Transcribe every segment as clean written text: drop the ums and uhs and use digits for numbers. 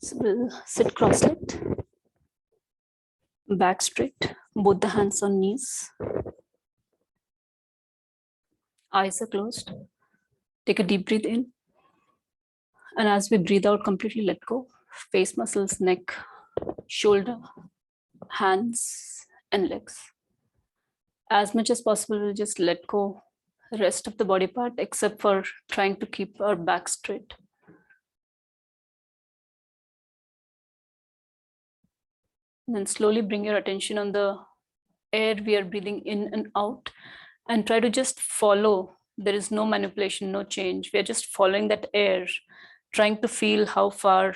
So we'll sit cross-legged, back straight, both the hands on knees. Eyes are closed. Take a deep breath in. And as we breathe out, completely let go. Face muscles, neck, shoulder, hands, and legs. As much as possible, we'll just let go the rest of the body part, except for trying to keep our back straight. And then slowly bring your attention on the air we are breathing in and out, and try to just follow. There is no manipulation, no change. We are just following that air, trying to feel how far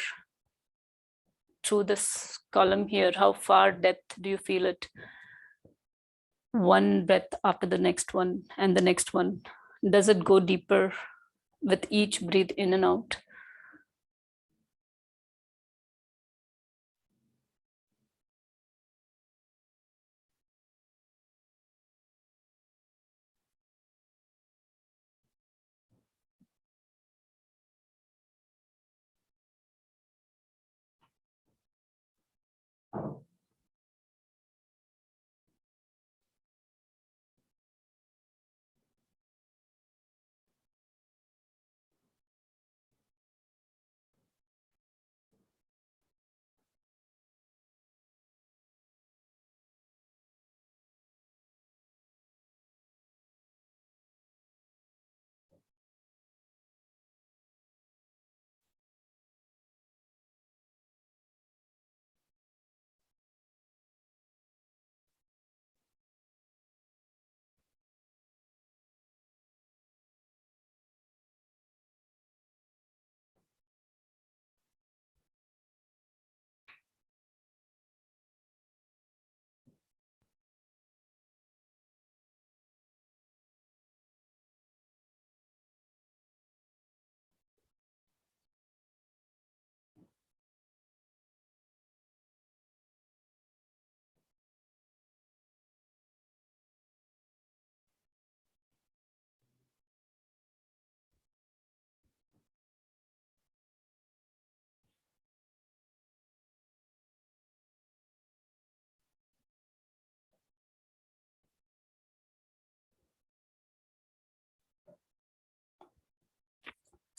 through this column here, how far depth do you feel it? One breath after the next one and the next one. Does it go deeper with each breathe in and out?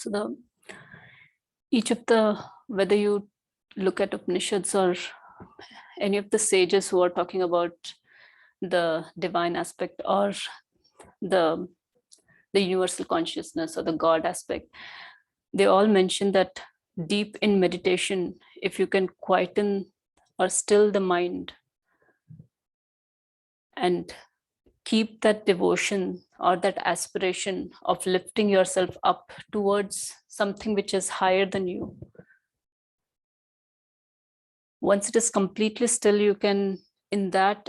So each of the, whether you look at Upanishads or any of the sages who are talking about the divine aspect or the universal consciousness or the God aspect, they all mention that deep in meditation, if you can quieten or still the mind and keep that devotion or that aspiration of lifting yourself up towards something which is higher than you. Once it is completely still, you can, in that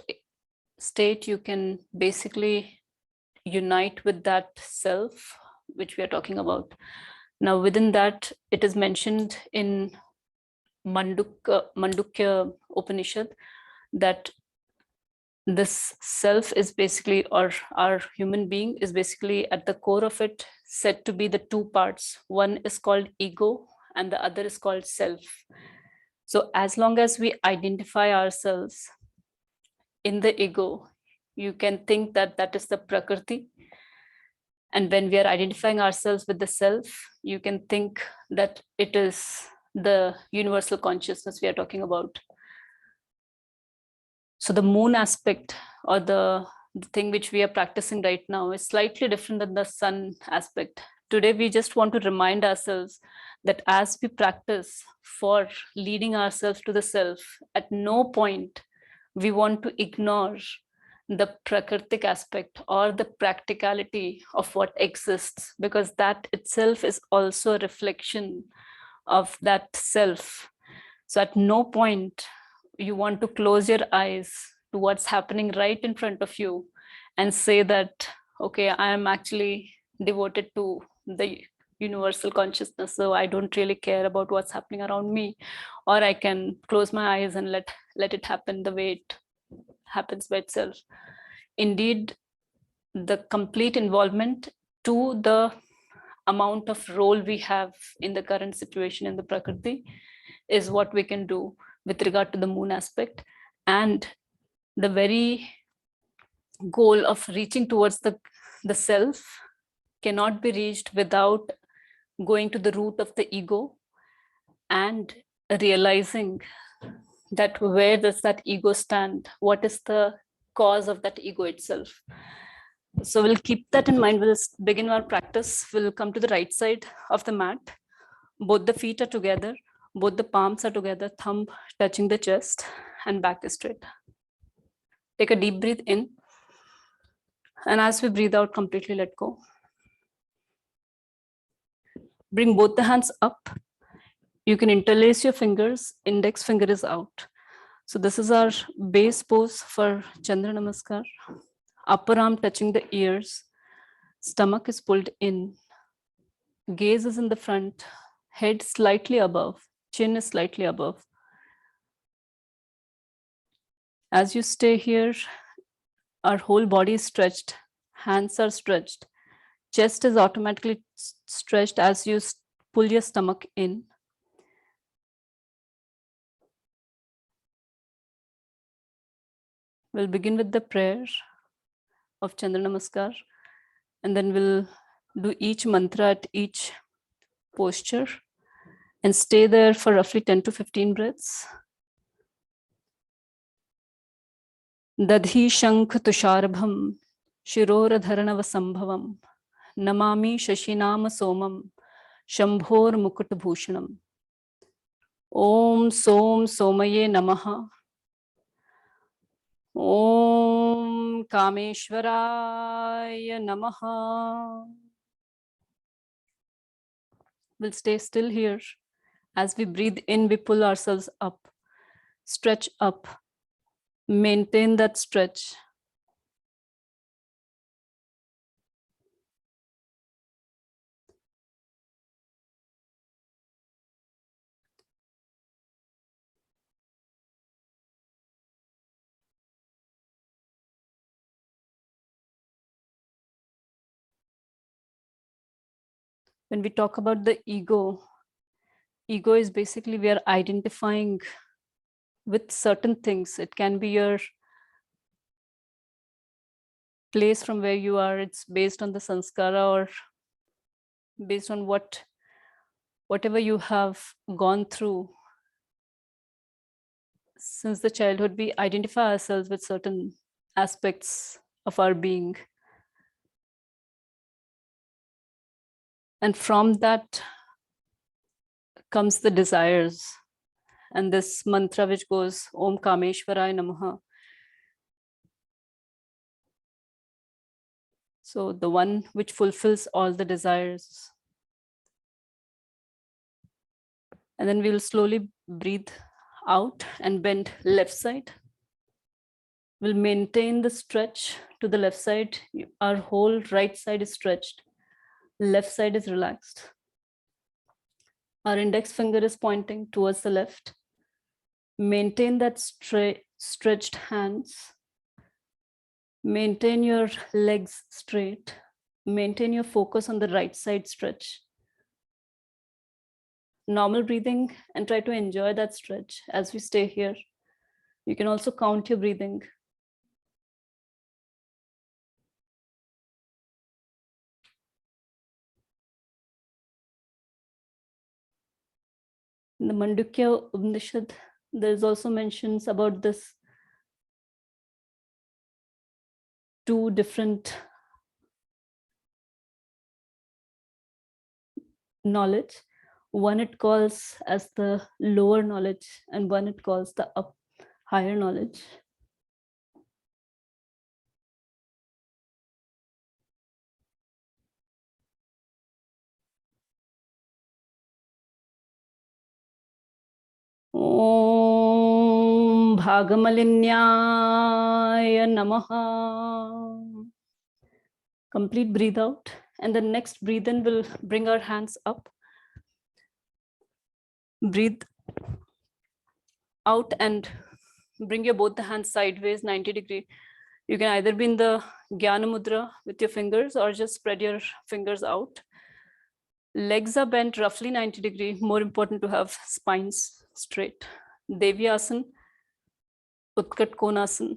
state, you can basically unite with that self, which we are talking about. Now, within that, it is mentioned in Mundaka Upanishad that this self is basically, or our human being is basically at the core of it said to be the two parts. One is called ego and the other is called self. So as long as we identify ourselves in the ego, you can think that that is the Prakriti. And when we are identifying ourselves with the self, you can think that it is the universal consciousness we are talking about. So the moon aspect, or the thing which we are practicing right now, is slightly different than the sun aspect. Today, we just want to remind ourselves that as we practice for leading ourselves to the self, at no point we want to ignore the prakritic aspect or the practicality of what exists, because that itself is also a reflection of that self. So at no point you want to close your eyes to what's happening right in front of you and say that, okay, I am actually devoted to the universal consciousness, so I don't really care about what's happening around me, or I can close my eyes and let it happen the way it happens by itself. Indeed, the complete involvement to the amount of role we have in the current situation in the Prakriti is what we can do with regard to the moon aspect. And the very goal of reaching towards the self cannot be reached without going to the root of the ego and realizing that where does that ego stand? What is the cause of that ego itself? So we'll keep that in mind. We'll begin our practice. We'll come to the right side of the mat. Both the feet are together. Both the palms are together, thumb touching the chest and back is straight. Take a deep breath in. And as we breathe out, completely let go. Bring both the hands up. You can interlace your fingers. Index finger is out. So this is our base pose for Chandra Namaskar. Upper arm touching the ears. Stomach is pulled in. Gaze is in the front. Head slightly above. Chin is slightly above. As you stay here, our whole body is stretched. Hands are stretched. Chest is automatically stretched as you pull your stomach in. We'll begin with the prayer of Chandra Namaskar, and then we'll do each mantra at each posture and stay there for roughly 10 to 15 breaths. Dadhi shankh tusharabham shiroradharanava sambhavam namami shashinama somam shambhor mukut bhushanam. Om som somaye namaha. Om Kameshwaraya Namaha. We'll stay still here. As we breathe in, we pull ourselves up, stretch up, maintain that stretch. When we talk about the ego is basically we are identifying with certain things. It can be your place from where you are. It's based on the sanskara or based on whatever you have gone through. Since the childhood, we identify ourselves with certain aspects of our being. And from that comes the desires. And this mantra which goes, Om Kameshwaraya Namaha. So the one which fulfills all the desires. And then we'll slowly breathe out and bend left side. We'll maintain the stretch to the left side. Our whole right side is stretched. Left side is relaxed. Our index finger is pointing towards the left. Maintain that stretched hands. Maintain your legs straight. Maintain your focus on the right side stretch. Normal breathing and try to enjoy that stretch as we stay here. You can also count your breathing. In the Mundaka upanishad, there's also mentions about this two different knowledge. One it calls as the lower knowledge and one it calls the higher knowledge. Om Bhagamalinyaya Namaha. Complete breathe out. And the next breathe in will bring our hands up. Breathe out and bring your both the hands sideways, 90 degree. You can either be in the Jnana Mudra with your fingers or just spread your fingers out. Legs are bent roughly 90 degree. More important to have spines straight. Devyasana, Utkat Konasana.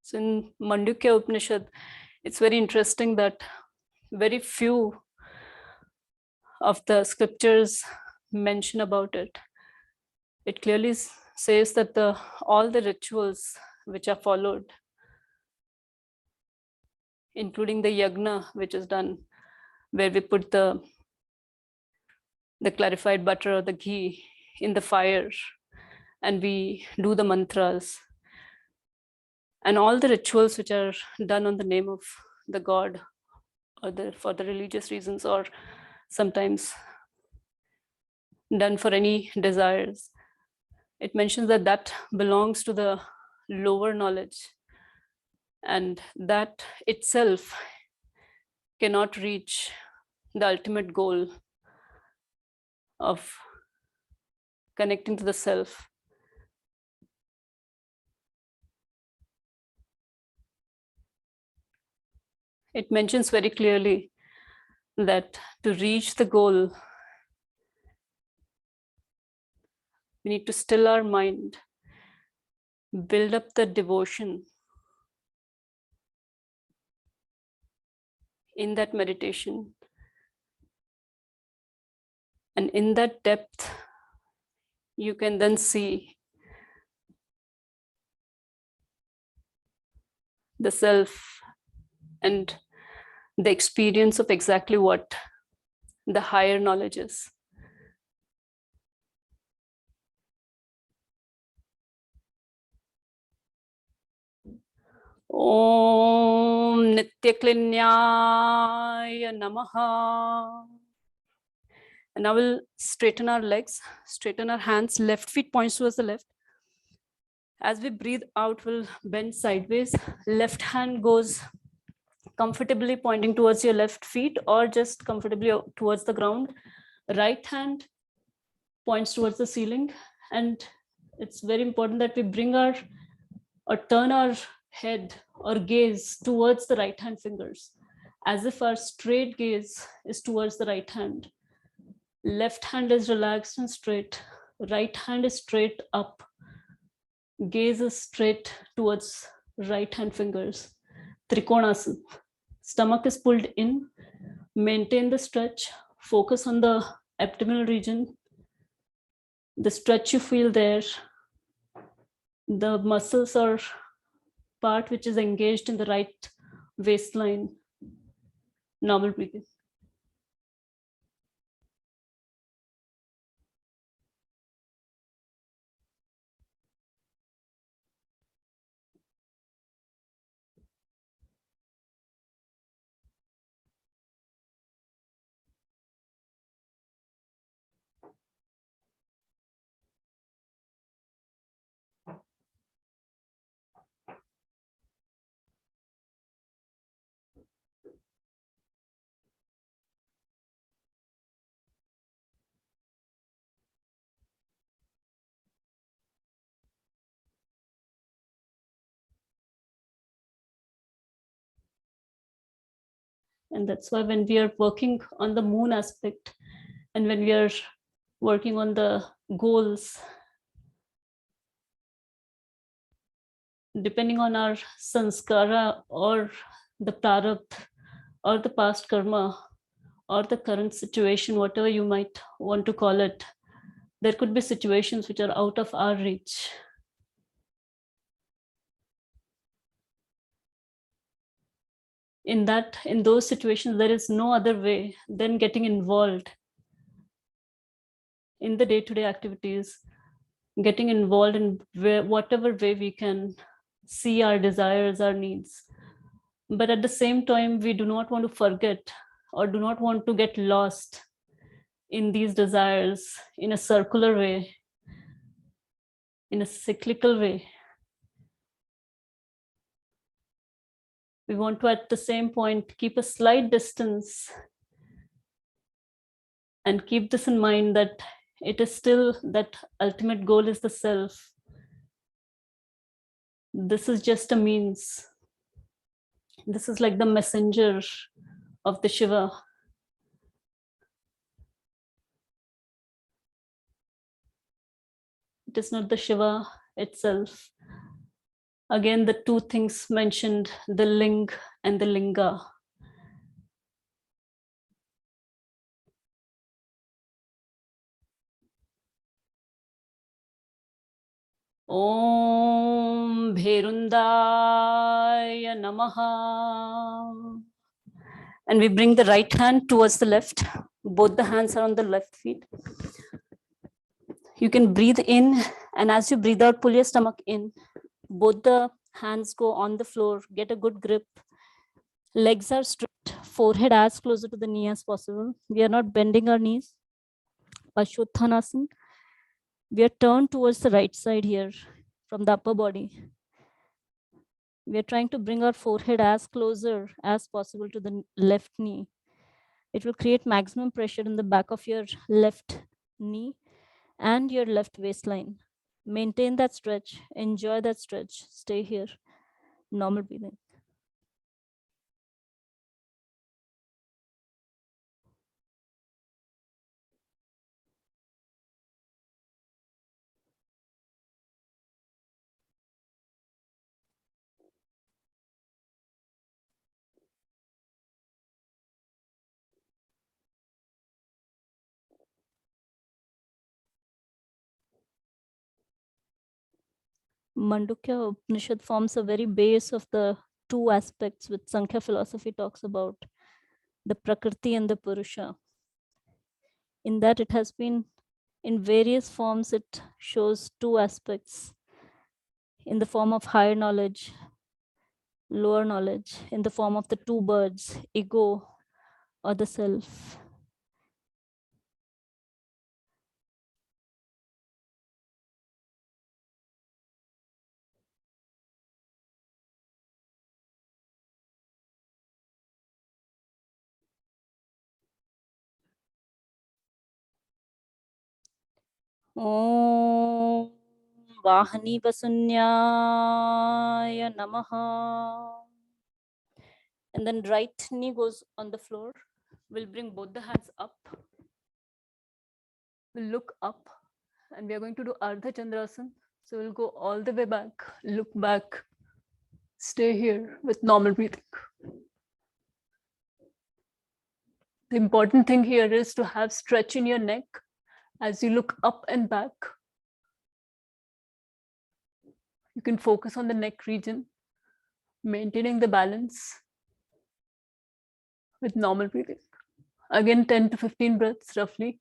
So in Mandukya Upanishad, it's very interesting that very few of the scriptures mention about it. It clearly says that all the rituals which are followed, including the yagna, which is done where we put the clarified butter or the ghee in the fire and we do the mantras, and all the rituals which are done on the name of the god or for the religious reasons, or sometimes done for any desires, it mentions that that belongs to the lower knowledge, and that itself cannot reach the ultimate goal of connecting to the self. It mentions very clearly that to reach the goal, we need to still our mind, build up the devotion in that meditation. And in that depth, you can then see the self and the experience of exactly what the higher knowledge is. Om Nityaklinyaya Namaha. And now we'll straighten our legs, straighten our hands, left feet points towards the left. As we breathe out, we'll bend sideways. Left hand goes comfortably pointing towards your left feet or just comfortably towards the ground. Right hand points towards the ceiling. And it's very important that we bring or turn our head or gaze towards the right hand fingers, as if our straight gaze is towards the right hand. Left hand is relaxed and straight. Right hand is straight up. Gaze is straight towards right hand fingers. Trikonasana. Stomach is pulled in. Maintain the stretch. Focus on the abdominal region. The stretch you feel there. The muscles or part which is engaged in the right waistline. Normal breathing. And that's why when we are working on the moon aspect and when we are working on the goals, depending on our sanskara or the prarabdha or the past karma or the current situation, whatever you might want to call it, there could be situations which are out of our reach. In those situations, there is no other way than getting involved in the day-to-day activities, getting involved in whatever way we can see our desires, our needs. But at the same time, we do not want to forget or do not want to get lost in these desires in a circular way, in a cyclical way. We want to, at the same point, keep a slight distance and keep this in mind that it is still that ultimate goal is the self. This is just a means. This is like the messenger of the Shiva. It is not the Shiva itself. Again, the two things mentioned, the ling and the linga. Om Bherundaya Namaha. And we bring the right hand towards the left. Both the hands are on the left feet. You can breathe in, and as you breathe out, pull your stomach in. Both the hands go on the floor. Get a good grip. Legs are straight, forehead as closer to the knee as possible. We are not bending our knees. Pashottanasana. We are turned towards the right side here from the upper body. We are trying to bring our forehead as closer as possible to the left knee. It will create maximum pressure in the back of your left knee and your left waistline. Maintain that stretch. Enjoy that stretch. Stay here. Normal breathing. Mundaka Upanishad forms a very base of the two aspects which Sankhya philosophy talks about, the Prakriti and the Purusha. In that it has been, in various forms, it shows two aspects in the form of higher knowledge, lower knowledge, in the form of the two birds, ego or the self. Om Vahani Vasunyaya Namaha. And then right knee goes on the floor. We'll bring both the hands up. We'll look up, and we are going to do Ardha Chandrasana. So we'll go all the way back, look back, stay here with normal breathing. The important thing here is to have stretch in your neck as you look up and back. You can focus on the neck region, maintaining the balance with normal breathing. Again, 10 to 15 breaths roughly.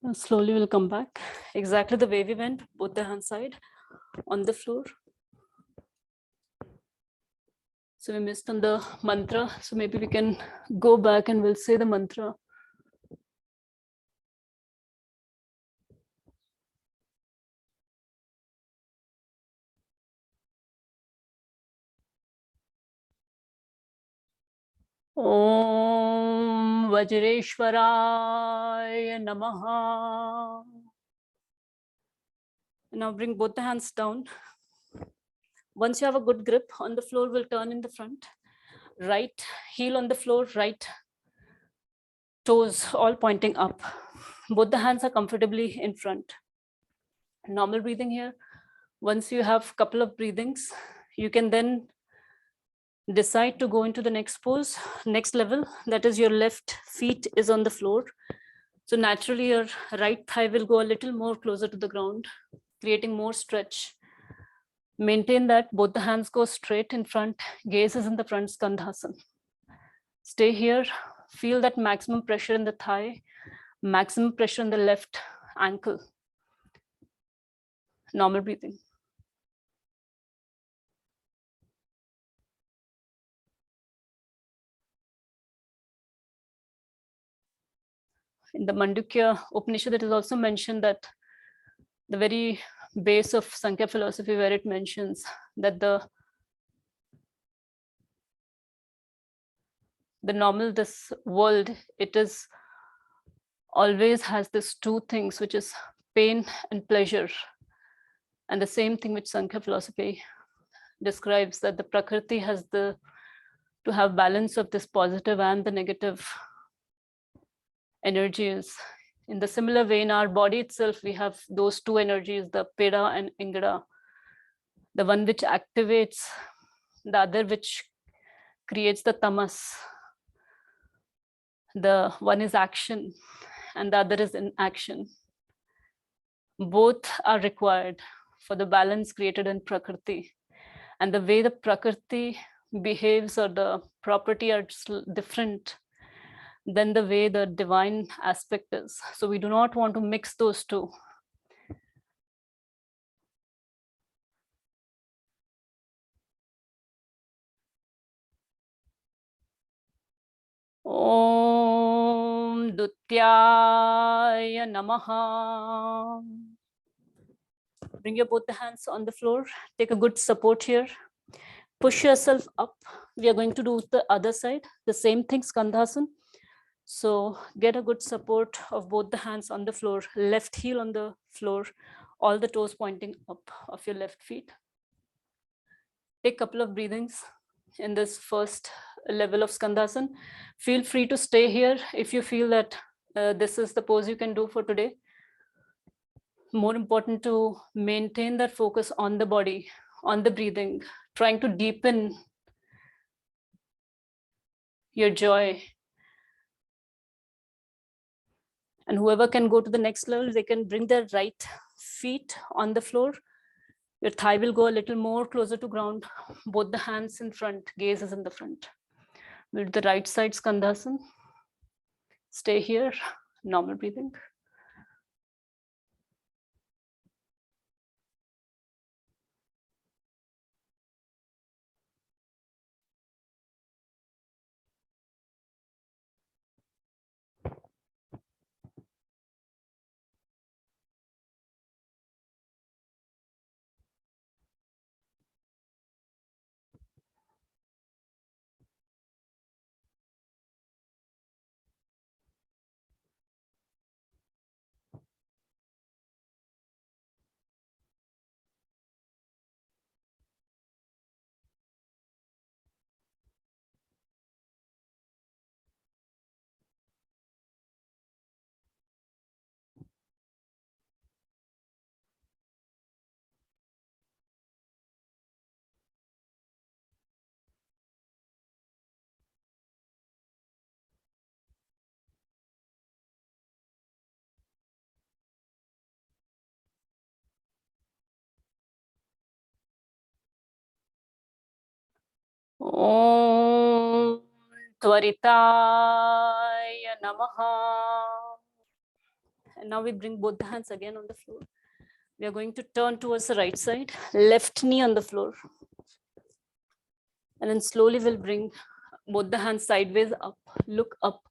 Now slowly we'll come back exactly the way we went, both the hand side on the floor. So we missed on the mantra. So maybe we can go back and we'll say the mantra. Om Vajreshwaraya Namaha. Now bring both the hands down. Once you have a good grip on the floor, we'll turn in the front. Right heel on the floor, right toes all pointing up. Both the hands are comfortably in front. Normal breathing here. Once you have a couple of breathings, you can then decide to go into the next pose, next level. That is, your left feet is on the floor. So naturally, your right thigh will go a little more closer to the ground, creating more stretch. Maintain that both the hands go straight in front, gaze is in the front, Skandhasana. Stay here, feel that maximum pressure in the thigh, maximum pressure in the left ankle. Normal breathing. In the Mundaka Upanishad, it is also mentioned that the very base of Sankhya philosophy, where it mentions that the normal, this world, it is always has this two things, which is pain and pleasure. And the same thing which Sankhya philosophy describes, that the Prakriti has to have balance of this positive and the negative energies. In the similar way, in our body itself, we have those two energies, the Peda and Ingada, the one which activates, the other which creates the tamas. The one is action and the other is inaction. Both are required for the balance created in Prakriti. And the way the Prakriti behaves or the property are different than the way the divine aspect is. So we do not want to mix those two. Om Dutyaya Namaha. Bring your both the hands on the floor. Take a good support here. Push yourself up. We are going to do the other side. The same thing, Skandhasana. So get a good support of both the hands on the floor, left heel on the floor, all the toes pointing up of your left feet. Take a couple of breathings in this first level of Skandhasana. Feel free to stay here if you feel that this is the pose you can do for today. More important to maintain that focus on the body, on the breathing, trying to deepen your joy. And whoever can go to the next level, they can bring their right feet on the floor. Your thigh will go a little more closer to ground. Both the hands in front, gaze is in the front. We'll do the right side Skandhasana. Stay here, normal breathing. Om Tvaritaya Namaha. And now we bring both the hands again on the floor. We are going to turn towards the right side, left knee on the floor. And then slowly we'll bring both the hands sideways up, look up.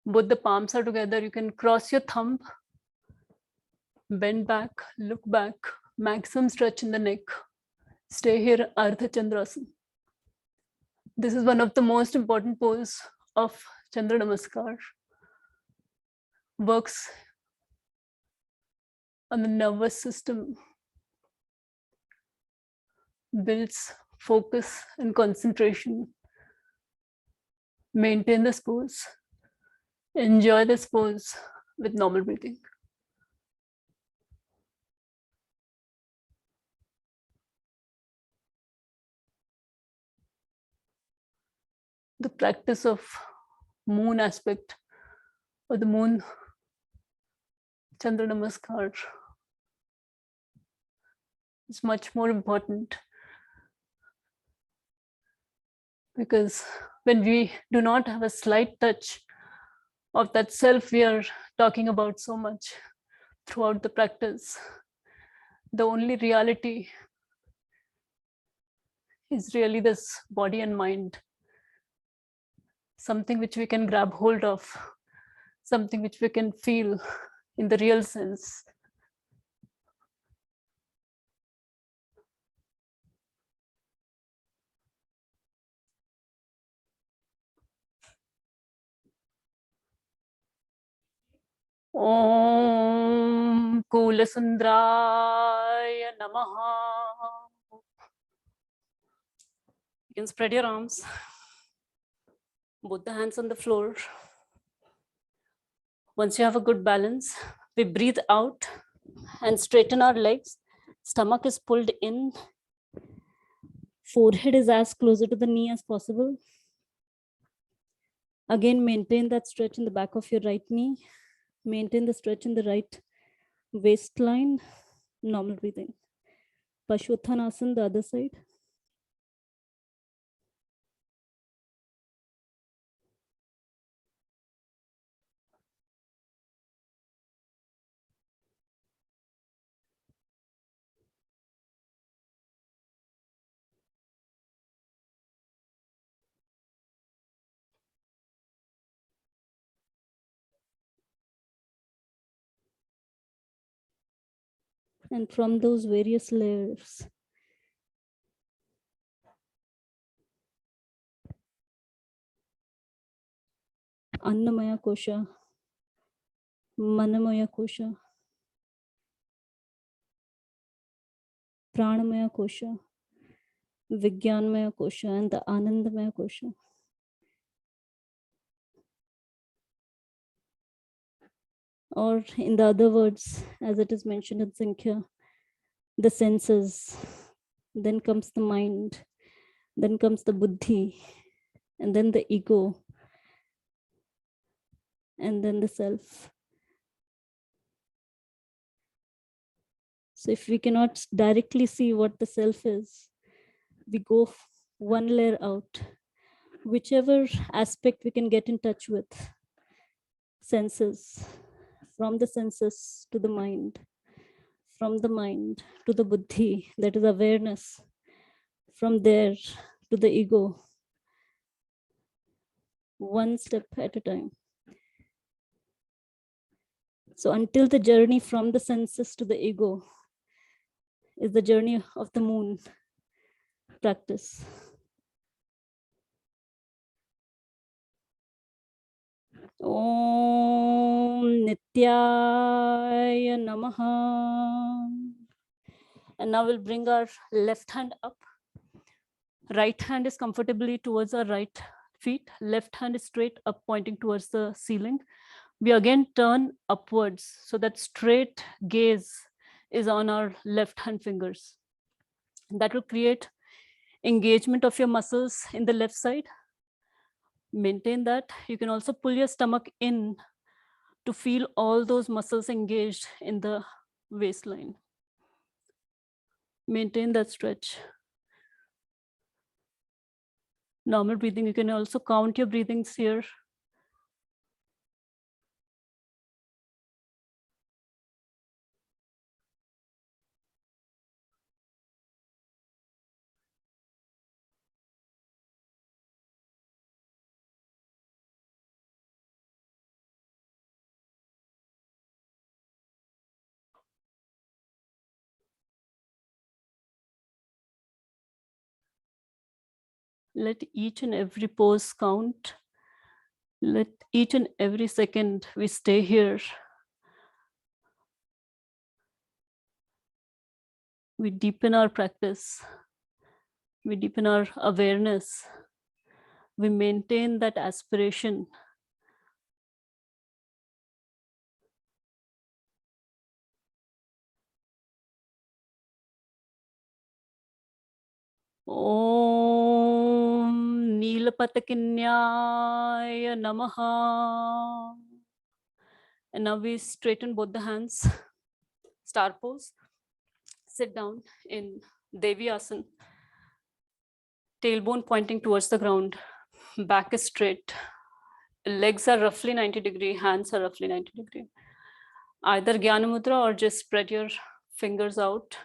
Both the palms are together. You can cross your thumb, bend back, look back, maximum stretch in the neck. Stay here, Ardha Chandrasana. This is one of the most important poses of Chandra Namaskar. Works on the nervous system, builds focus and concentration. Maintain this pose. Enjoy this pose with normal breathing. The practice of moon aspect or the moon, Chandra Namaskar, is much more important, because when we do not have a slight touch of that self we are talking about so much throughout the practice, the only reality is really this body and mind, something which we can grab hold of, something which we can feel in the real sense. Om Kulasundraya Namaha. You can spread your arms, both the hands on the floor. Once you have a good balance, we breathe out and straighten our legs. Stomach is pulled in. Forehead is as closer to the knee as possible. Again, maintain that stretch in the back of your right knee. Maintain the stretch in the right waistline. Normal breathing. Pashwattanasana, the other side. And from those various layers, Annamaya Kosha, Manamaya Kosha, Pranamaya Kosha, Vigyanmaya Kosha, and the Anandamaya Kosha. Or in the other words, as it is mentioned in Sankhya, the senses, then comes the mind, then comes the buddhi, and then the ego, and then the self. So if we cannot directly see what the self is, we go one layer out, whichever aspect we can get in touch with. Senses, from the senses to the mind, from the mind to the buddhi, that is awareness, from there to the ego, one step at a time. So until the journey from the senses to the ego is the journey of the moon practice. Om Nityaya Namaha. And now we'll bring our left hand up. Right hand is comfortably towards our right feet. Left hand is straight up, pointing towards the ceiling. We again turn upwards so that straight gaze is on our left hand fingers. That will create engagement of your muscles in the left side. Maintain that. You can also pull your stomach in to feel all those muscles engaged in the waistline. Maintain that stretch. Normal breathing. You can also count your breathings here. Let each and every pose count. Let each and every second we stay here. We deepen our practice. We deepen our awareness. We maintain that aspiration. Om Nilapatakinyaya Namaha. And now we straighten both the hands, star pose. Sit down in Devi Asana. Tailbone pointing towards the ground. Back is straight. Legs are roughly 90 degree. Hands are roughly 90 degree. Either Jnana Mudra or just spread your fingers out.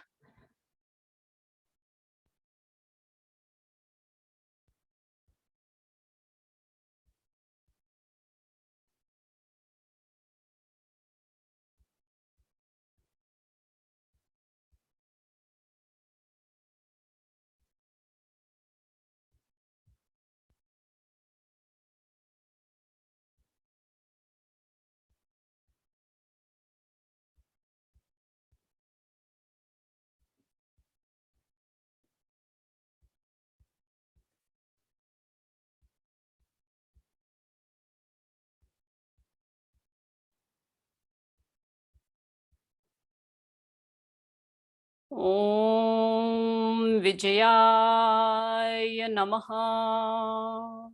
Om Vijayaya Namaha.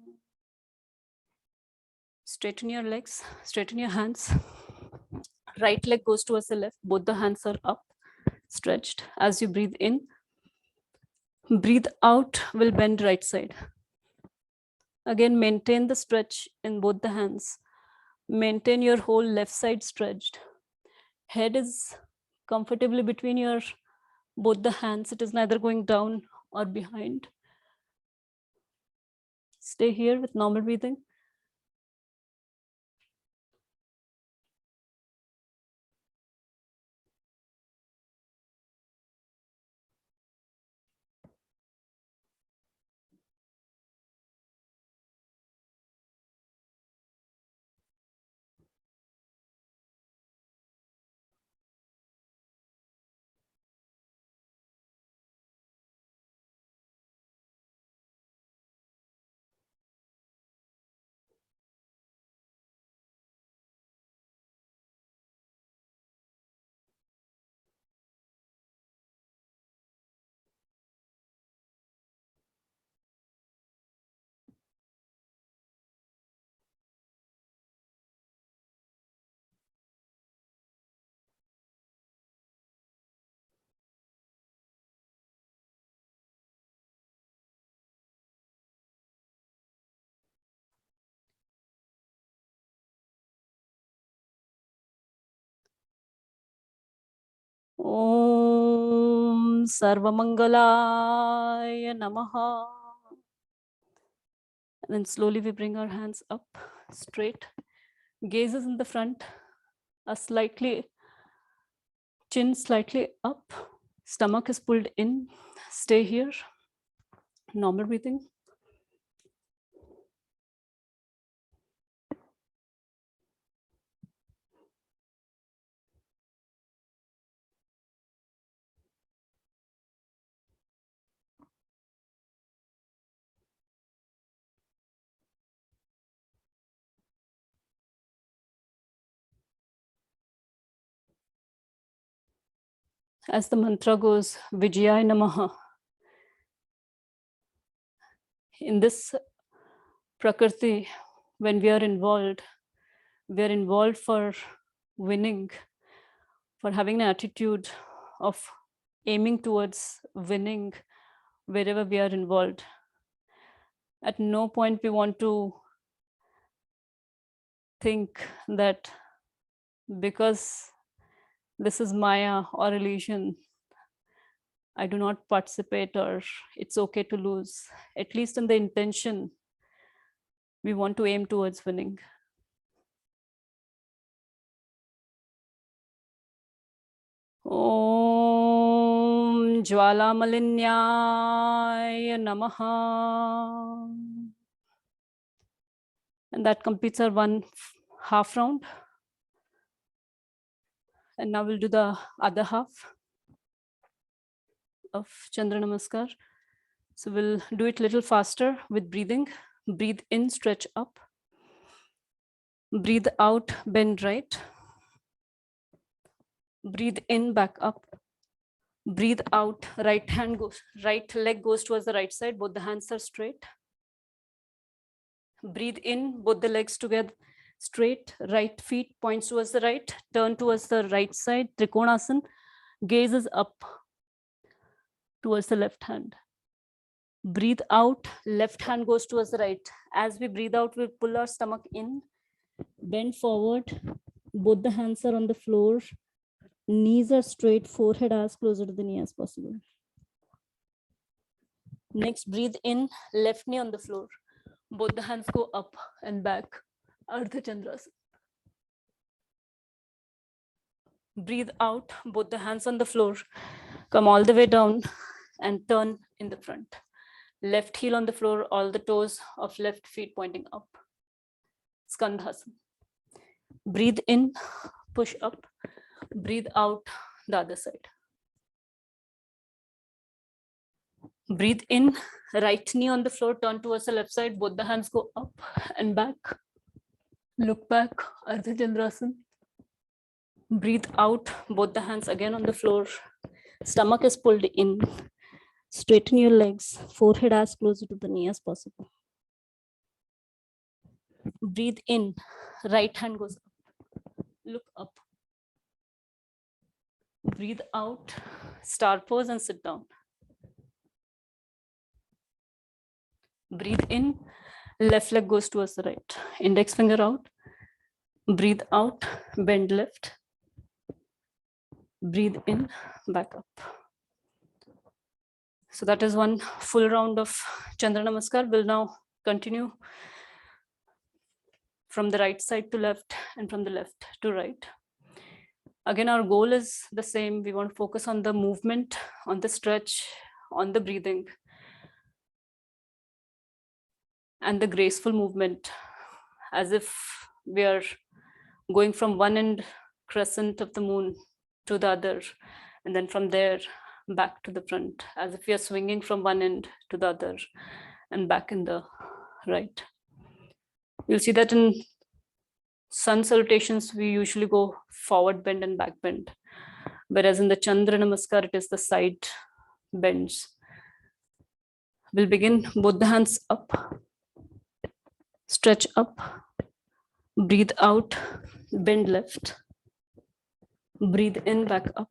Straighten your legs, straighten your hands. Right leg goes towards the left. Both the hands are up, stretched. As you breathe in, breathe out will bend right side. Again, maintain the stretch in both the hands. Maintain your whole left side stretched. Head is comfortably between your both the hands. It is neither going down or behind. Stay here with normal breathing. Om Sarvamangalaya Namaha. And then slowly we bring our hands up, straight. Gaze is in the front, a slightly, chin slightly up. Stomach is pulled in. Stay here. Normal breathing. As the mantra goes, Vijayaya Namaha. In this Prakriti, when we are involved for winning, for having an attitude of aiming towards winning wherever we are involved. At no point we want to think that because this is Maya or illusion, I do not participate or it's okay to lose. At least in the intention, we want to aim towards winning. Om Jwala Malinyaya Namaha. And that completes our one half round. And now we'll do the other half of Chandra Namaskar. So we'll do it a little faster with breathing. Breathe in, stretch up. Breathe out, bend right. Breathe in, back up. Breathe out, right leg goes towards the right side. Both the hands are straight. Breathe in, both the legs together, Straight, right feet points towards the right, turn towards the right side, Trikonasana, gaze is up towards the left hand. Breathe out, left hand goes towards the right. As we breathe out, we pull our stomach in, bend forward, both the hands are on the floor, knees are straight, forehead as closer to the knee as possible. Next, breathe in, left knee on the floor. Both the hands go up and back, Ardha Chandrasana. Breathe out, both the hands on the floor, come all the way down and turn in the front. Left heel on the floor, all the toes of left feet pointing up. Skandhasana. Breathe in, push up. Breathe out, the other side. Breathe in, right knee on the floor, turn towards the left side. Both the hands go up and back. Look back, Ardha Chandrasana. Breathe out, both the hands again on the floor. Stomach is pulled in. Straighten your legs, forehead as closer to the knee as possible. Breathe in, right hand goes up. Look up. Breathe out, star pose and sit down. Breathe in, left leg goes towards the right. Index finger out. Breathe out, bend left. Breathe in, back up. So that is one full round of Chandra Namaskar. We'll now continue from the right side to left and from the left to right. Again, our goal is the same. We want to focus on the movement, on the stretch, on the breathing, and the graceful movement, as if we are going from one end crescent of the moon to the other, and then from there back to the front, as if we are swinging from one end to the other and back in the right. You'll see that in sun salutations, we usually go forward bend and back bend, whereas in the Chandra Namaskar, it is the side bends. We'll begin both the hands up, stretch up, breathe out, bend left, breathe in, back up,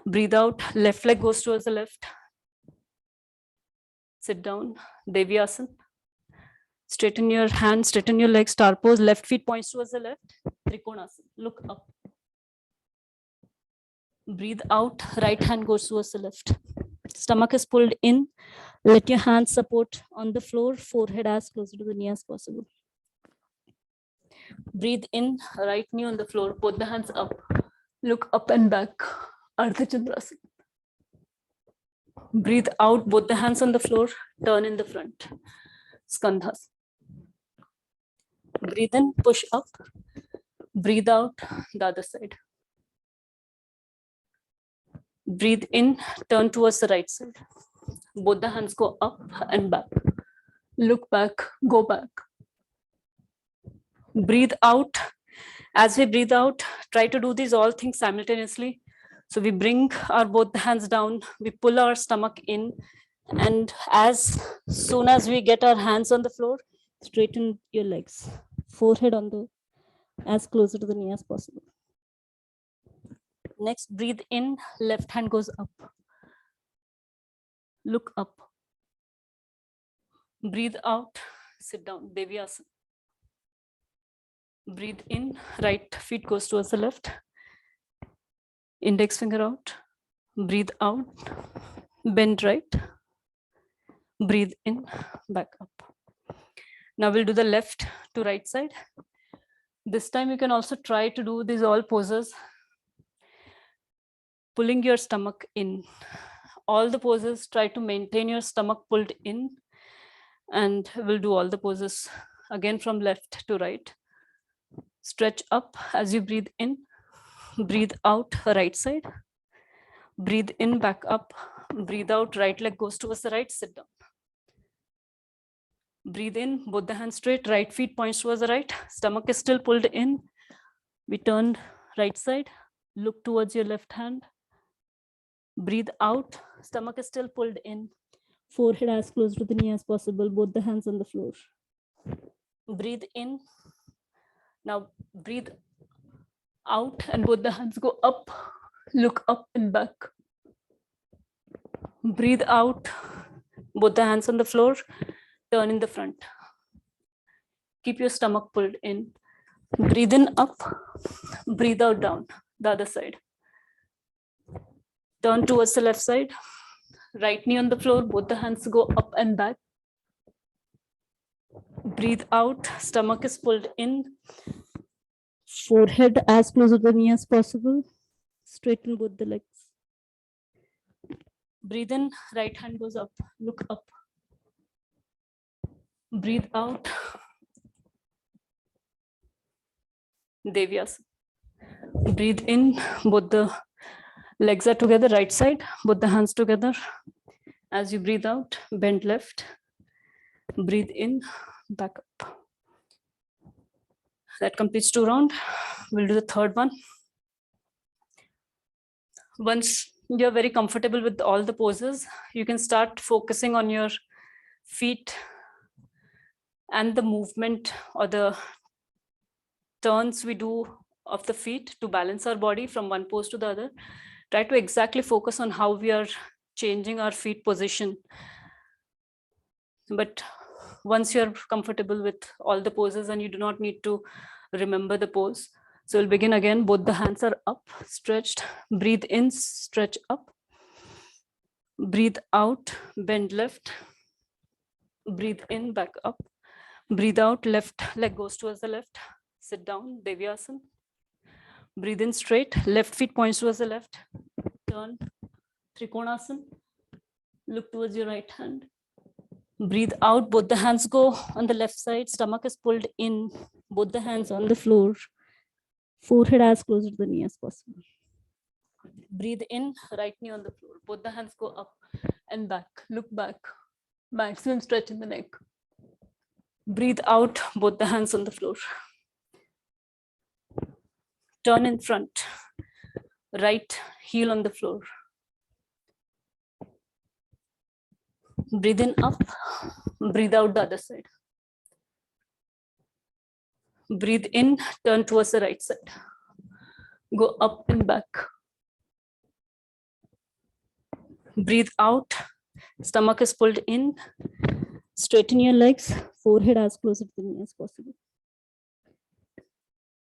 breathe out, left leg goes towards the left, sit down, Devi Asana. Straighten your hands, straighten your legs, star pose, left feet points towards the left, Trikonasana, look up. Breathe out, right hand goes towards the left. Stomach is pulled in, let your hands support on the floor, forehead as close to the knee as possible. Breathe in, right knee on the floor, both the hands up, look up and back, Ardha Chandrasana. Breathe out, both the hands on the floor, turn in the front, Skandhas. Breathe in, push up, breathe out, the other side. Breathe in, turn towards the right side. Both the hands go up and back. Look back, go back. Breathe out. As we breathe out, try to do these all things simultaneously. So we bring our both hands down, we pull our stomach in, and as soon as we get our hands on the floor, straighten your legs. Forehead on the as closer to the knee as possible. Next, breathe in, left hand goes up. Look up. Breathe out, sit down, Devi Asana. Breathe in, right feet goes towards the left. Index finger out. Breathe out, bend right. Breathe in, back up. Now we'll do the left to right side. This time you can also try to do these all poses, pulling your stomach in. All the poses, try to maintain your stomach pulled in, and we'll do all the poses again from left to right. Stretch up as you breathe in, breathe out, right side. Breathe in, back up, breathe out, right leg goes towards the right, sit down. Breathe in, both the hands straight, right feet points towards the right, stomach is still pulled in. We turn right side, look towards your left hand. Breathe out, stomach is still pulled in. Forehead as close to the knee as possible, both the hands on the floor. Breathe in. Now breathe out and both the hands go up, look up and back. Breathe out, both the hands on the floor, turn in the front. Keep your stomach pulled in. Breathe in up, breathe out down, the other side. Turn towards the left side, right knee on the floor, both the hands go up and back. Breathe out, stomach is pulled in. Forehead as close to the knee as possible. Straighten both the legs. Breathe in, right hand goes up, look up. Breathe out. Devyasana. Breathe in, both the legs are together, right side, both the hands together. As you breathe out, bend left. Breathe in, back up. That completes 2 rounds. We'll do the third one. Once you're very comfortable with all the poses, you can start focusing on your feet and the movement or the turns we do of the feet to balance our body from one pose to the other. Try to exactly focus on how we are changing our feet position. But once you're comfortable with all the poses and you do not need to remember the pose. So we'll begin again. Both the hands are up, stretched. Breathe in, stretch up. Breathe out, bend left. Breathe in, back up. Breathe out, left leg goes towards the left. Sit down, Devyasana. Breathe in straight, left feet points towards the left. Turn, Trikonasana. Look towards your right hand. Breathe out, both the hands go on the left side. Stomach is pulled in, both the hands on the floor. Forehead as close to the knee as possible. Breathe in, right knee on the floor. Both the hands go up and back. Look back. Maximum stretch in the neck. Breathe out, both the hands on the floor. Turn in front. Right heel on the floor. Breathe in up. Breathe out the other side. Breathe in, turn towards the right side. Go up and back. Breathe out. Stomach is pulled in. Straighten your legs. Forehead as close to the knee as possible.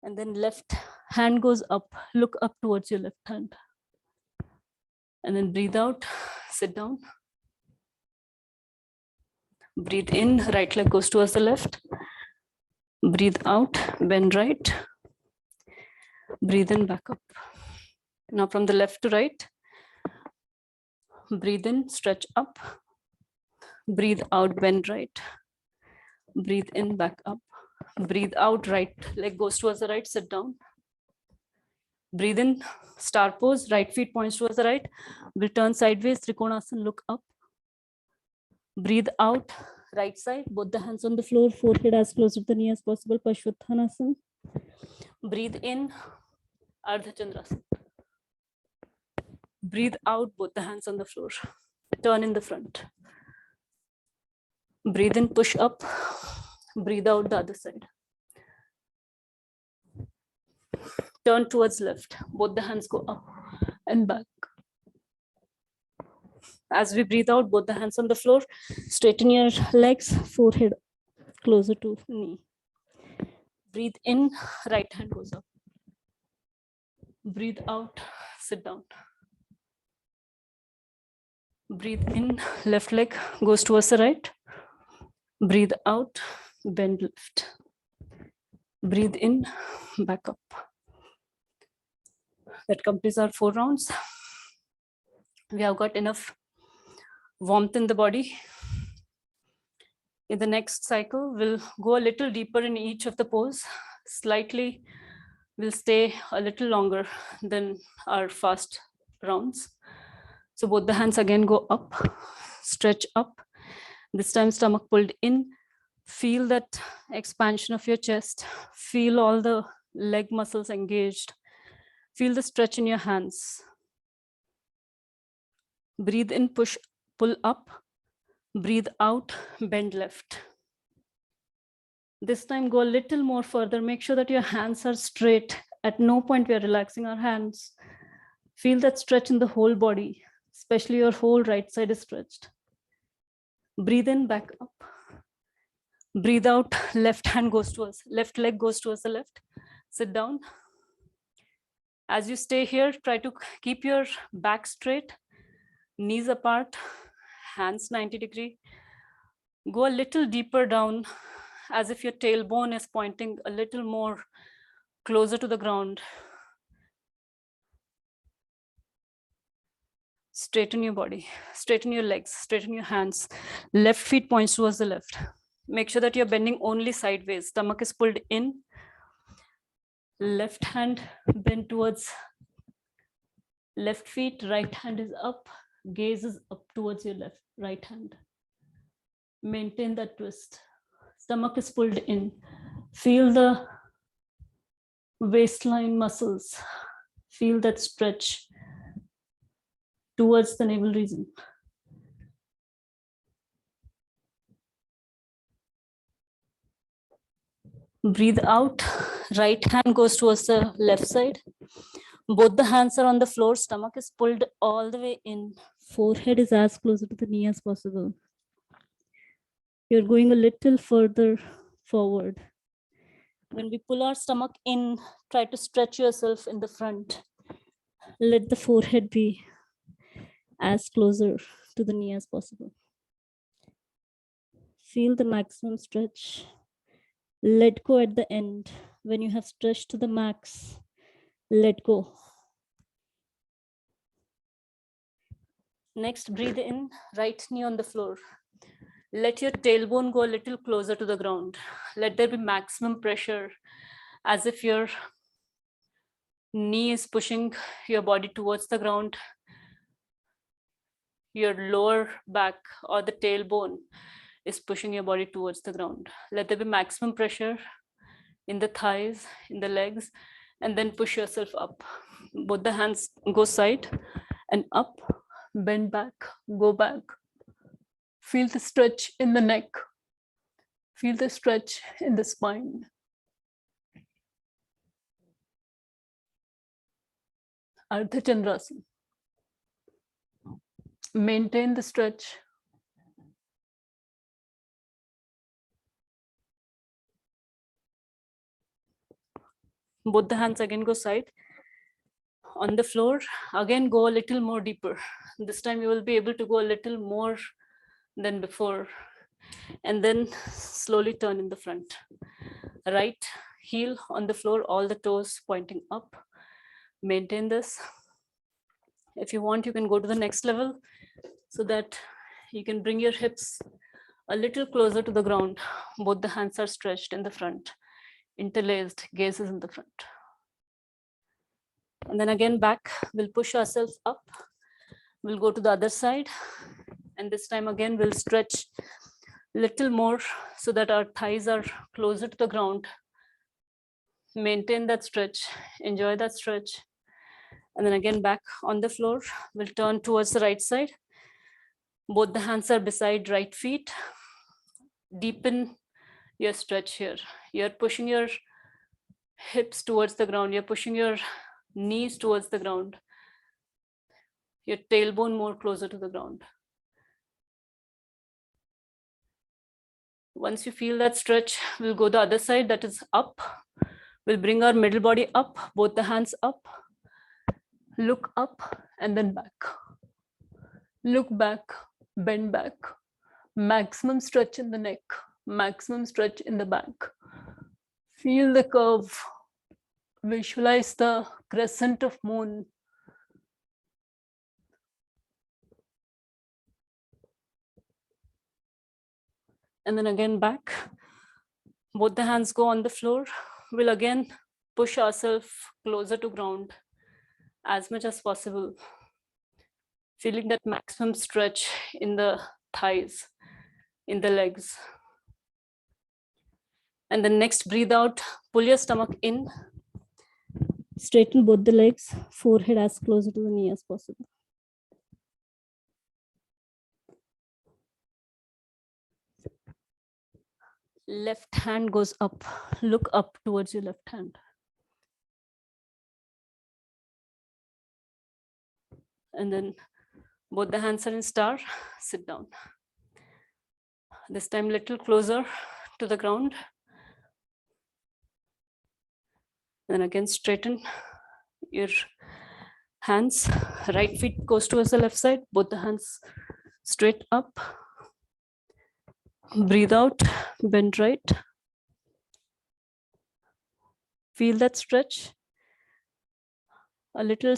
And then left hand goes up. Look up towards your left hand. And then breathe out. Sit down. Breathe in. Right leg goes towards the left. Breathe out. Bend right. Breathe in, back up. Now from the left to right. Breathe in, stretch up. Breathe out, bend right. Breathe in, back up. Breathe out, right leg goes towards the right, sit down. Breathe in, star pose, right feet points towards the right. We'll turn sideways, Trikonasana, look up. Breathe out, right side, both the hands on the floor, forehead as close to the knee as possible, Pashvattanasana. Breathe in, Ardha Chandrasana. Breathe out, both the hands on the floor. Turn in the front. Breathe in, push up. Breathe out the other side. Turn towards left. Both the hands go up and back. As we breathe out, both the hands on the floor. Straighten your legs, forehead closer to knee. Breathe in, right hand goes up. Breathe out, sit down. Breathe in, left leg goes towards the right. Breathe out, bend left. Breathe in, back up. That completes our 4 rounds. We have got enough warmth in the body. In the next cycle, we'll go a little deeper in each of the pose. Slightly, we'll stay a little longer than our fast rounds. So both the hands again go up, stretch up. This time stomach pulled in. Feel that expansion of your chest. Feel all the leg muscles engaged. Feel the stretch in your hands. Breathe in, push, pull up. Breathe out, bend left. This time go a little more further. Make sure that your hands are straight. At no point we are relaxing our hands. Feel that stretch in the whole body, especially your whole right side is stretched. Breathe in, back up. Breathe out, left hand goes towards, left leg goes towards the left. Sit down. As you stay here, try to keep your back straight, knees apart, hands 90 degree. Go a little deeper down, as if your tailbone is pointing a little more closer to the ground. Straighten your body, straighten your legs, straighten your hands. Left feet points towards the left. Make sure that you're bending only sideways. Stomach is pulled in. Left hand bent towards left feet, right hand is up, gaze is up towards your left, right hand. Maintain that twist. Stomach is pulled in. Feel the waistline muscles. Feel that stretch towards the navel region. Breathe out. Right hand goes towards the left side. Both the hands are on the floor. Stomach is pulled all the way in. Forehead is as close to the knee as possible. You're going a little further forward. When we pull our stomach in, try to stretch yourself in the front. Let the forehead be as closer to the knee as possible. Feel the maximum stretch. Let go at the end. When you have stretched to the max, let go. Next, breathe in, right knee on the floor. Let your tailbone go a little closer to the ground. Let there be maximum pressure, as if your knee is pushing your body towards the ground. Your lower back or the tailbone is pushing your body towards the ground. Let there be maximum pressure in the thighs, in the legs, and then push yourself up. Both the hands go side and up, bend back, go back. Feel the stretch in the neck. Feel the stretch in the spine. Ardha Chandrasana. Maintain the stretch. Both the hands again go side. On the floor, again go a little more deeper. This time you will be able to go a little more than before. And then slowly turn in the front. Right heel on the floor, all the toes pointing up. Maintain this. If you want, you can go to the next level so that you can bring your hips a little closer to the ground. Both the hands are stretched in the front, interlaced, gaze is in the front. And then again back, we'll push ourselves up. We'll go to the other side. And this time again, we'll stretch a little more so that our thighs are closer to the ground. Maintain that stretch, enjoy that stretch. And then again back on the floor, we'll turn towards the right side. Both the hands are beside right feet. Deepen your stretch here. You're pushing your hips towards the ground. You're pushing your knees towards the ground. Your tailbone more closer to the ground. Once you feel that stretch, we'll go the other side, that is up. We'll bring our middle body up, both the hands up. Look up and then back. Look back, bend back. Maximum stretch in the neck, maximum stretch in the back. Feel the curve. Visualize the crescent of moon. And then again back. Both the hands go on the floor. We'll again push ourselves closer to ground as much as possible. Feeling that maximum stretch in the thighs, in the legs. And then next, breathe out, pull your stomach in. Straighten both the legs, forehead as closer to the knee as possible. Left hand goes up. Look up towards your left hand. And then both the hands are in star. Sit down. This time little closer to the ground. Then again straighten your hands. Right feet goes towards the left side. Both the hands straight up. Breathe out. Bend right. Feel that stretch. A little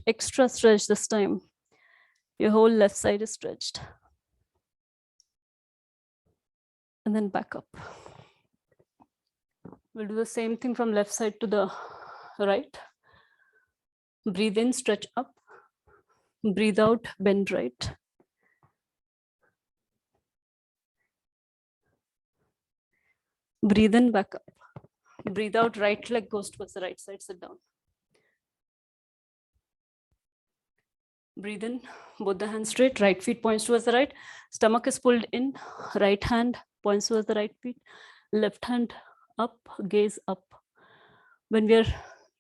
extra stretch this time. Your whole left side is stretched. And then back up. We'll do the same thing from left side to the right. Breathe in, stretch up. Breathe out, bend right. Breathe in, back up. Breathe out, right leg goes towards the right side, sit down. Breathe in, both the hands straight, right feet points towards the right. Stomach is pulled in, right hand points towards the right feet. Left hand up, gaze up. When we are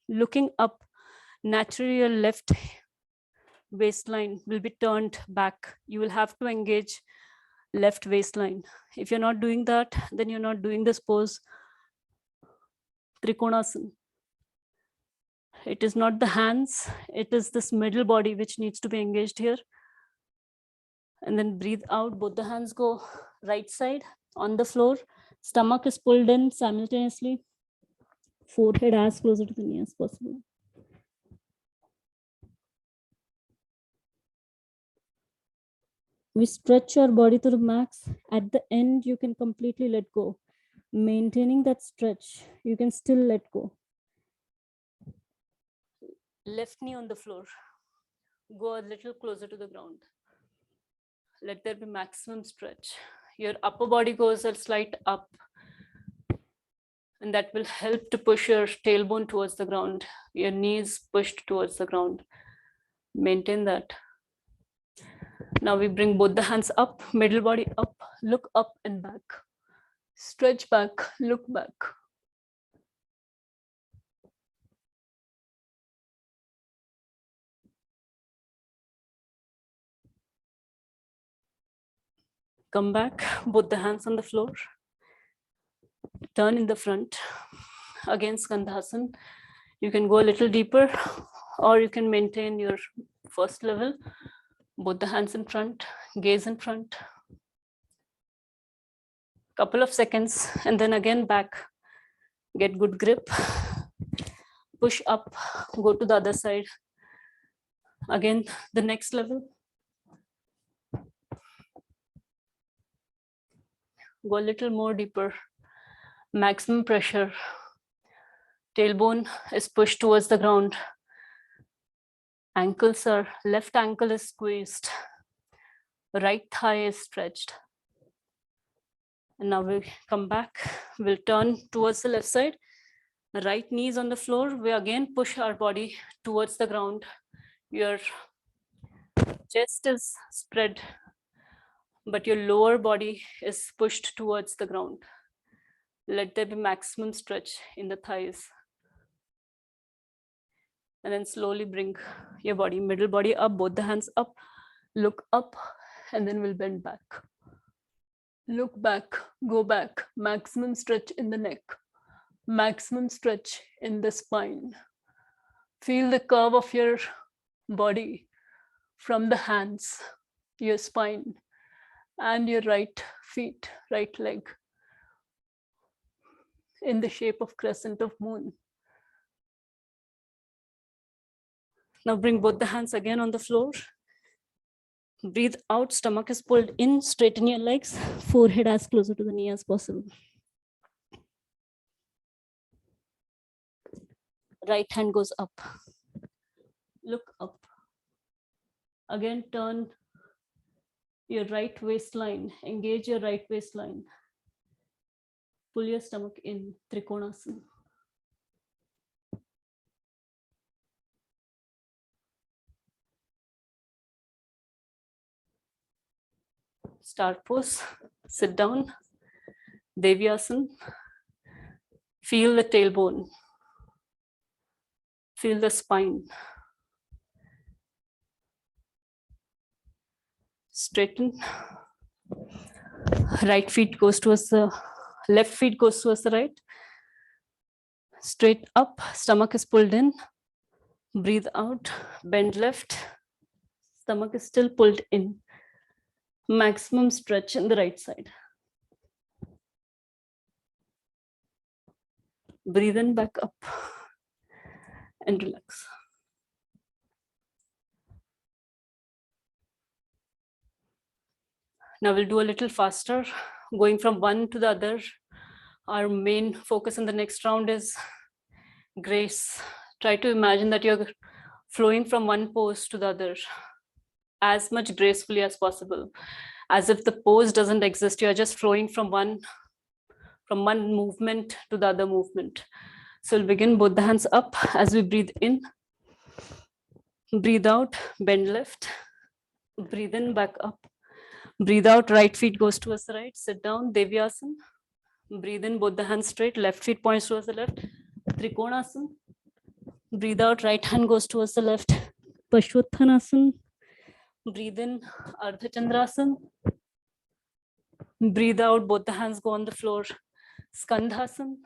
looking up, naturally your left waistline will be turned back. You will have to engage left waistline. If you're not doing that, then you're not doing this pose, Trikonasana. It is not the hands, it is this middle body which needs to be engaged here. And then breathe out, both the hands go right side on the floor. Stomach is pulled in simultaneously. Forehead as closer to the knee as possible. We stretch our body to the max. At the end, you can completely let go. Maintaining that stretch, you can still let go. Left knee on the floor. Go a little closer to the ground. Let there be maximum stretch. Your upper body goes a slight up. And that will help to push your tailbone towards the ground. Your knees pushed towards the ground. Maintain that. Now we bring both the hands up, middle body up, look up and back. Stretch back, look back. Come back, both the hands on the floor. Turn in the front. Again, Skandhasana. You can go a little deeper or you can maintain your first level. Both the hands in front, gaze in front. Couple of seconds and then again back. Get good grip. Push up, go to the other side. Again, the next level. Go a little more deeper. Maximum pressure. Tailbone is pushed towards the ground. Ankles are, left ankle is squeezed. Right thigh is stretched. And now we come back. We'll turn towards the left side. Right knees on the floor. We again push our body towards the ground. Your chest is spread, but your lower body is pushed towards the ground. Let there be maximum stretch in the thighs. And then slowly bring your body, middle body up, both the hands up, look up, and then we'll bend back. Look back, go back, maximum stretch in the neck, maximum stretch in the spine. Feel the curve of your body from the hands, your spine, and your right feet, right leg, in the shape of crescent of moon. Now bring both the hands again on the floor. Breathe out, stomach is pulled in, straighten your legs, forehead as closer to the knee as possible. Right hand goes up. Look up. Again, turn your right waistline, engage your right waistline. Pull your stomach in, Trikonasana. Start pose, sit down. Devyasana. Feel the tailbone. Feel the spine. Straighten. Right feet goes towards the left feet goes towards the right. Straight up, stomach is pulled in. Breathe out, bend left. Stomach is still pulled in. Maximum stretch in the right side. Breathe in, back up, and relax. Now we'll do a little faster, going from one to the other. Our main focus in the next round is grace. Try to imagine that you're flowing from one pose to the other as much gracefully as possible, as if the pose doesn't exist. You're just flowing from one movement to the other movement. So we'll begin both the hands up as we breathe in. Breathe out, bend left. Breathe in, back up. Breathe out, right feet goes towards the right. Sit down, Devyasana. Breathe in, both the hands straight. Left feet points towards the left. Trikonasana. Breathe out, right hand goes towards the left. Pashwattanasana. Breathe in, Ardha Chandrasana. Breathe out, both the hands go on the floor. Skandhasana.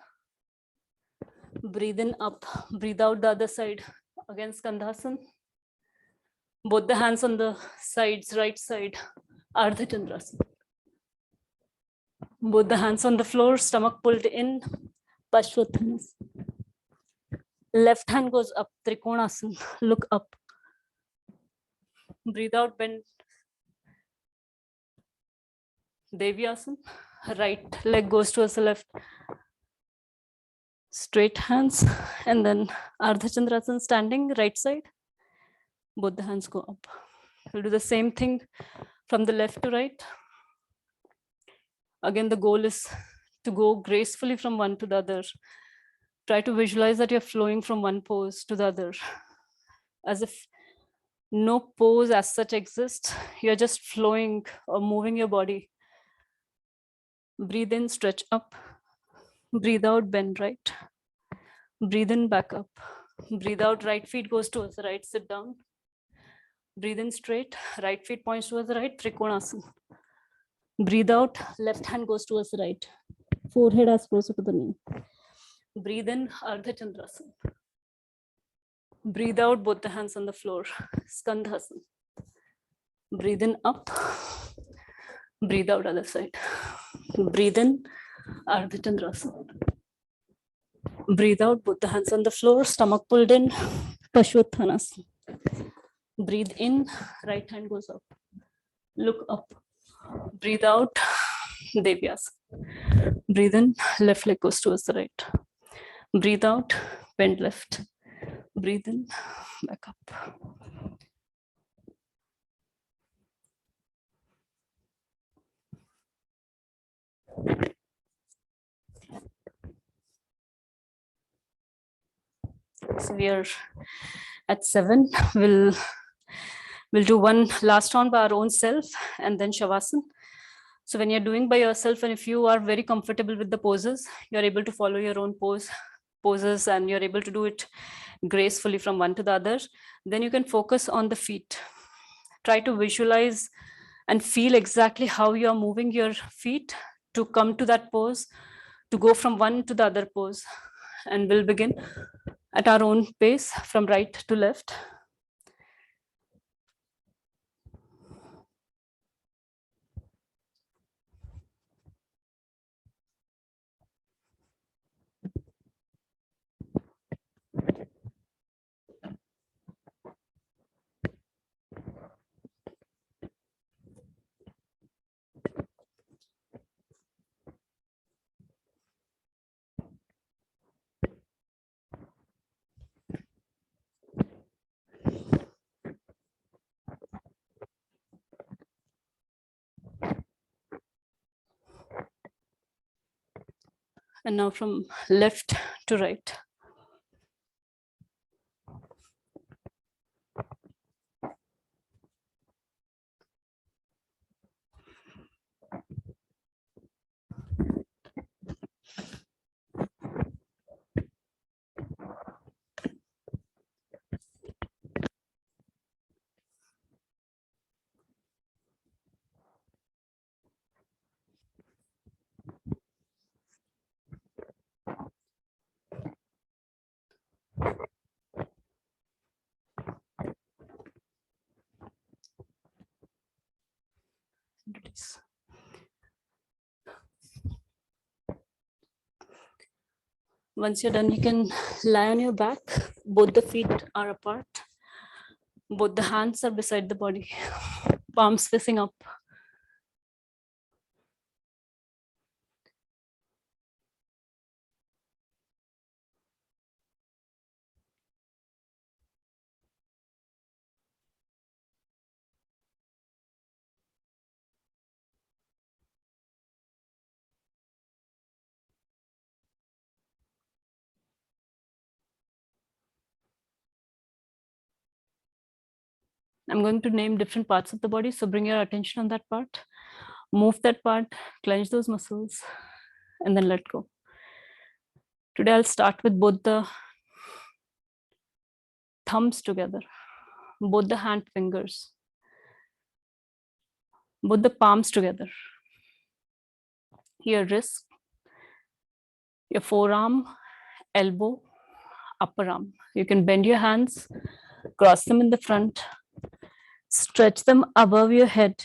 Breathe in, up. Breathe out the other side. Again, Skandhasana. Both the hands on the sides, right side. Ardha Chandrasana. Both the hands on the floor, stomach pulled in. Pashwattanasana. Left hand goes up, Trikonasana. Look up. Breathe out, bend. Devyasana. Right leg goes towards the left. Straight hands. And then Ardha Chandrasana, standing, right side. Both the hands go up. We'll do the same thing from the left to right. Again, the goal is to go gracefully from one to the other. Try to visualize that you're flowing from one pose to the other, as if no pose as such exists. You're just flowing or moving your body. Breathe in, stretch up. Breathe out, bend right. Breathe in, back up. Breathe out, right feet goes towards the right, sit down. Breathe in straight, right feet points towards the right, Trikonasana. Breathe out, left hand goes towards the right. Forehead as closer to the knee. Breathe in, Ardha Chandrasana. Breathe out, both the hands on the floor, Skandhasana. Breathe in, up. Breathe out, other side. Breathe in, Ardha Chandrasana. Breathe out, both the hands on the floor, stomach pulled in, Pashwattanasana. Breathe in, right hand goes up. Look up. Breathe out, Devyasana. Breathe in, left leg goes towards the right. Breathe out, bend left. Breathe in, back up. So we are at 7. We'll do one last round by our own self and then Shavasana. So when you're doing by yourself, and if you are very comfortable with the poses, you're able to follow your own poses and you're able to do it gracefully from one to the other, then you can focus on the feet. Try to visualize and feel exactly how you're moving your feet to come to that pose, to go from one to the other pose. And we'll begin at our own pace from right to left. And now from left to right. bodies. Once you're done, you can lie on your back. Both the feet are apart. Both the hands are beside the body, palms facing up. I'm going to name different parts of the body, so bring your attention on that part. Move that part, clench those muscles, and then let go. Today, I'll start with both the thumbs together, both the hand fingers, both the palms together, your wrist, your forearm, elbow, upper arm. You can bend your hands, cross them in the front, stretch them above your head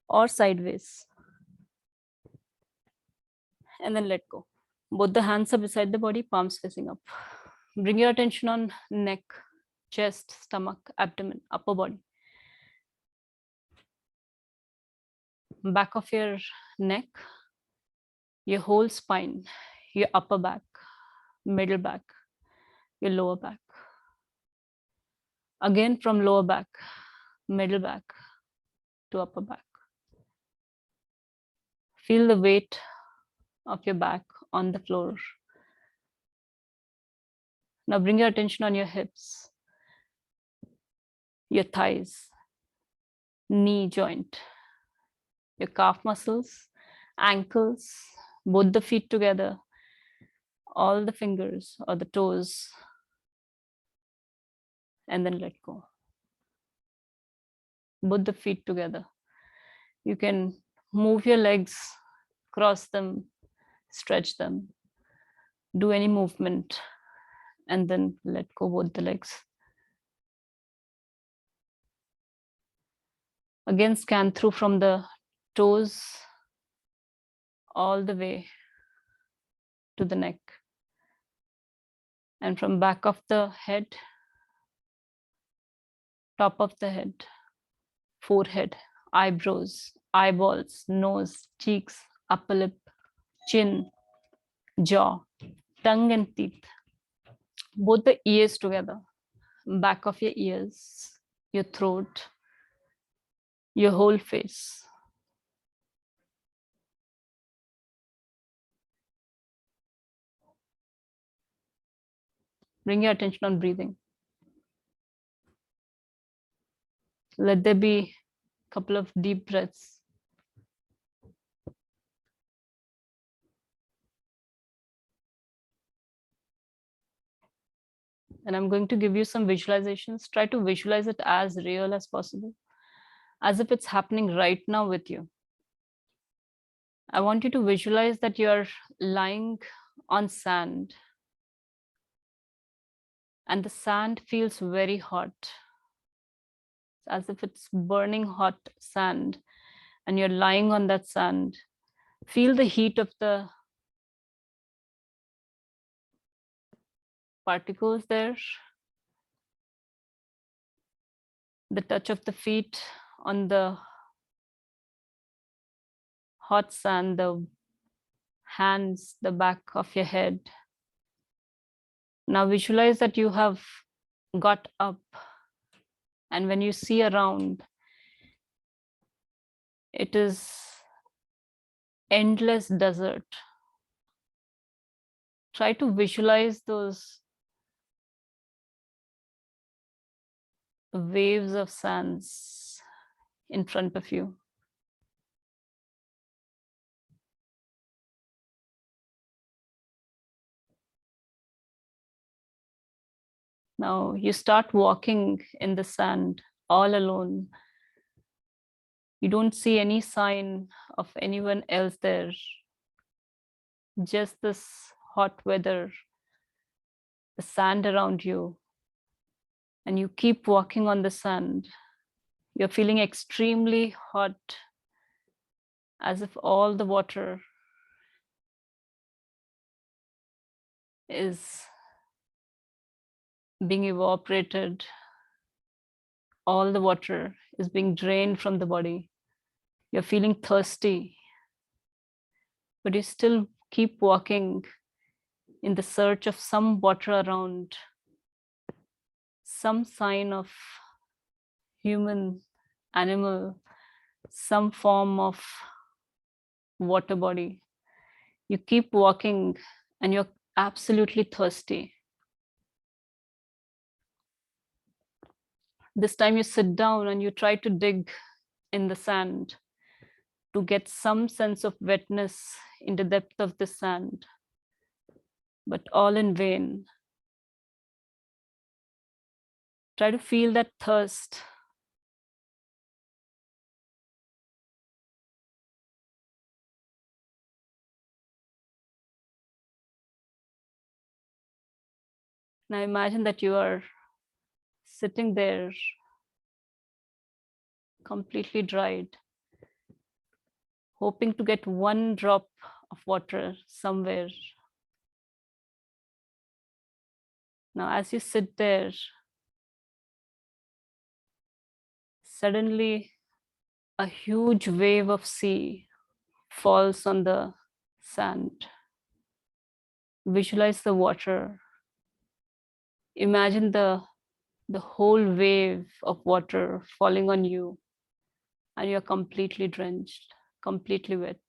or sideways, and then let go. Both the hands are beside the body, palms facing up. Bring your attention on neck, chest, stomach, abdomen, upper body. Back of your neck, your whole spine, your upper back, middle back, your lower back. Again, from lower back, middle back to upper back. Feel the weight of your back on the floor. Now bring your attention on your hips, your thighs, knee joint, your calf muscles, ankles, both the feet together, all the fingers or the toes, and then let go. Both the feet together. You can move your legs, cross them, stretch them, do any movement, and then let go both the legs. Again, scan through from the toes all the way to the neck. And from back of the head, top of the head, forehead, eyebrows, eyeballs, nose, cheeks, upper lip, chin, jaw, tongue and teeth. Both the ears together, back of your ears, your throat, your whole face. Bring your attention on breathing. Let there be a couple of deep breaths. And I'm going to give you some visualizations. Try to visualize it as real as possible, as if it's happening right now with you. I want you to visualize that you're lying on sand and the sand feels very hot, as if it's burning hot sand, and you're lying on that sand. Feel the heat of the particles there, the touch of the feet on the hot sand, the hands, the back of your head. Now visualize that you have got up, and when you see around, it is endless desert. Try to visualize those waves of sands in front of you. Now you start walking in the sand all alone. You don't see any sign of anyone else there. Just this hot weather, the sand around you, and you keep walking on the sand. You're feeling extremely hot as if all the water is being evaporated, all the water is being drained from the body. You're feeling thirsty, but you still keep walking in the search of some water around, some sign of human, animal, some form of water body. You keep walking and you're absolutely thirsty. This time you sit down and you try to dig in the sand to get some sense of wetness in the depth of the sand, but all in vain. Try to feel that thirst. Now imagine that you are sitting there completely dried, hoping to get one drop of water somewhere. Now, as you sit there, suddenly a huge wave of sea falls on the sand. Visualize the water. Imagine the whole wave of water falling on you, and you're completely drenched, completely wet.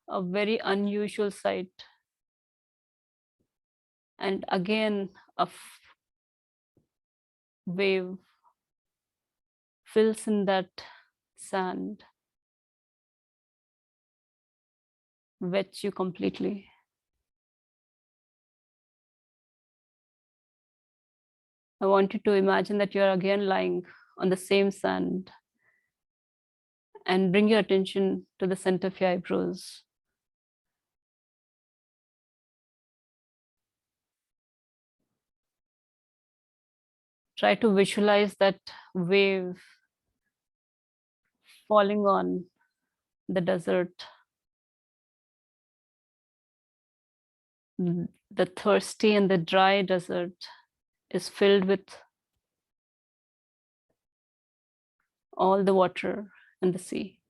A very unusual sight. And again, a wave fills in that sand, wets you completely. I want you to imagine that you're again lying on the same sand, and bring your attention to the center of your eyebrows. Try to visualize that wave falling on the desert, the thirsty and the dry desert is filled with all the water and the sea.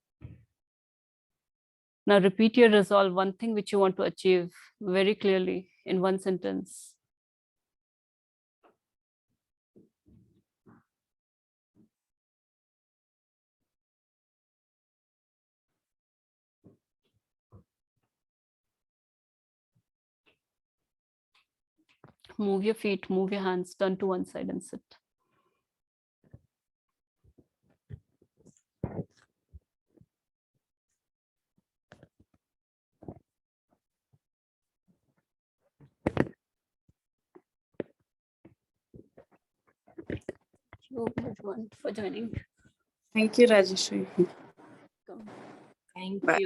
Now repeat your resolve, one thing which you want to achieve very clearly in one sentence. Move your feet, move your hands, turn to one side and sit. Thank you everyone for joining. Thank you, Rajeshri. Come. Thank Bye. you.